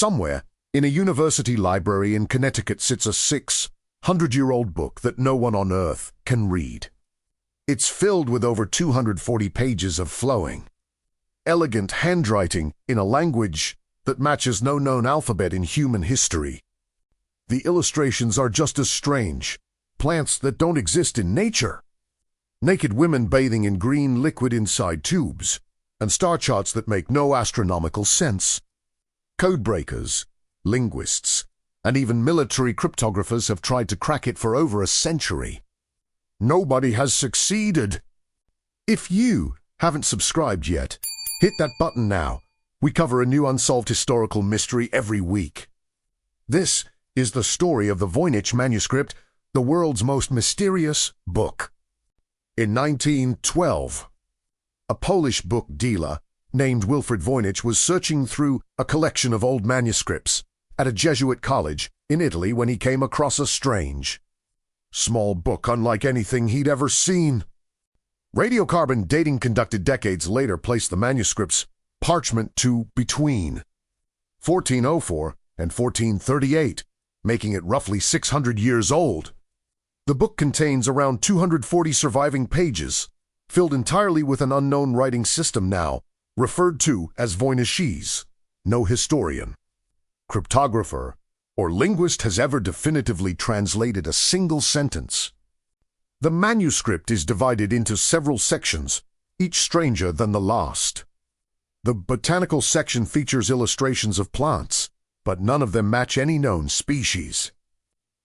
Somewhere, in a university library in Connecticut sits a 600-year-old book that no one on Earth can read. It's filled with over 240 pages of flowing, elegant handwriting in a language that matches no known alphabet in human history. The illustrations are just as strange, plants that don't exist in nature, naked women bathing in green liquid inside tubes, and star charts that make no astronomical sense. Codebreakers, linguists, and even military cryptographers have tried to crack it for over a century. Nobody has succeeded. If you haven't subscribed yet, hit that button now. We cover a new unsolved historical mystery every week. This is the story of the Voynich Manuscript, the world's most mysterious book. In 1912, a Polish book dealer named Wilfred Voynich was searching through a collection of old manuscripts at a Jesuit college in Italy when he came across a strange, small book unlike anything he'd ever seen. Radiocarbon dating conducted decades later placed the manuscript's parchment to between 1404 and 1438, making it roughly 600 years old. The book contains around 240 surviving pages, filled entirely with an unknown writing system now referred to as Voynichese. No historian, cryptographer, or linguist has ever definitively translated a single sentence. The manuscript is divided into several sections, each stranger than the last. The botanical section features illustrations of plants, but none of them match any known species.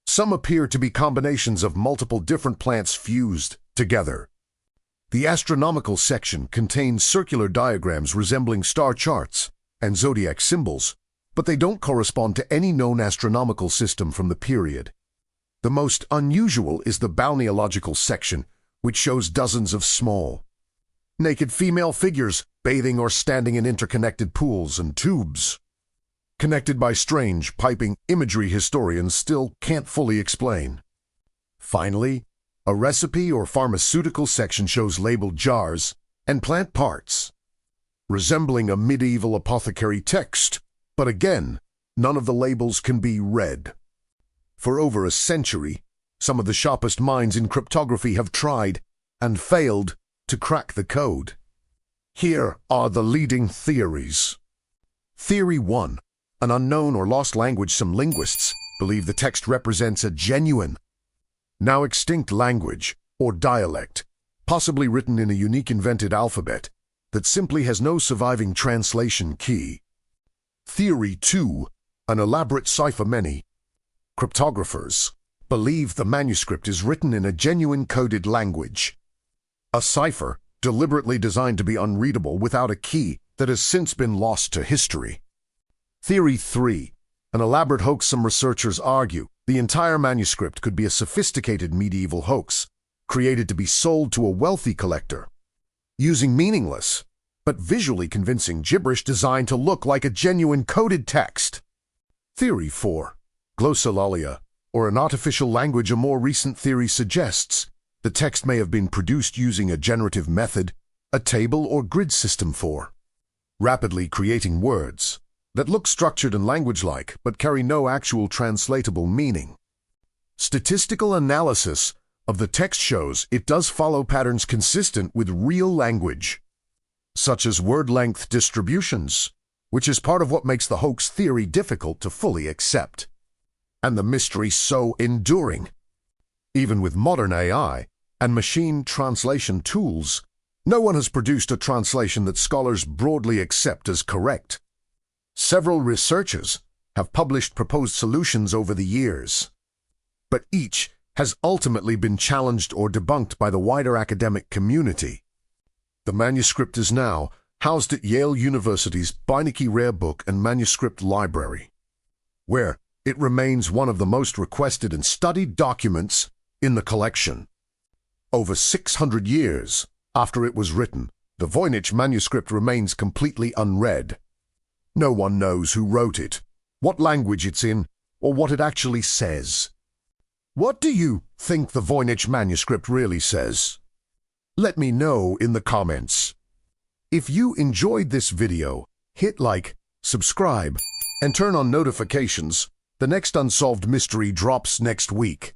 Some appear to be combinations of multiple different plants fused together. The astronomical section contains circular diagrams resembling star charts and zodiac symbols, but they don't correspond to any known astronomical system from the period. The most unusual is the balneological section, which shows dozens of small, naked female figures bathing or standing in interconnected pools and tubes, connected by strange, piping imagery historians still can't fully explain. Finally, a recipe or pharmaceutical section shows labeled jars and plant parts, resembling a medieval apothecary text, but again, none of the labels can be read. For over a century, some of the sharpest minds in cryptography have tried and failed to crack the code. Here are the leading theories. Theory 1. An unknown or lost language. Some linguists believe the text represents a genuine, now extinct language or dialect, possibly written in a unique invented alphabet that simply has no surviving translation key. Theory 2. An elaborate cipher. Many cryptographers believe the manuscript is written in a genuine coded language, a cipher deliberately designed to be unreadable without a key that has since been lost to history. Theory 3. An elaborate hoax. Some researchers argue the entire manuscript could be a sophisticated medieval hoax, created to be sold to a wealthy collector, using meaningless but visually convincing gibberish designed to look like a genuine coded text. Theory 4. Glossolalia, or an artificial language. A more recent theory suggests the text may have been produced using a generative method, a table or grid system for rapidly creating words that look structured and language-like but carry no actual translatable meaning. Statistical analysis of the text shows it does follow patterns consistent with real language, such as word-length distributions, which is part of what makes the hoax theory difficult to fully accept, and the mystery so enduring. Even with modern AI and machine translation tools, no one has produced a translation that scholars broadly accept as correct. Several researchers have published proposed solutions over the years, but each has ultimately been challenged or debunked by the wider academic community. The manuscript is now housed at Yale University's Beinecke Rare Book and Manuscript Library, where it remains one of the most requested and studied documents in the collection. Over 600 years after it was written, the Voynich manuscript remains completely unread. No one knows who wrote it, what language it's in, or what it actually says. What do you think the Voynich manuscript really says? Let me know in the comments. If you enjoyed this video, hit like, subscribe, And turn on notifications. The next unsolved mystery drops next week.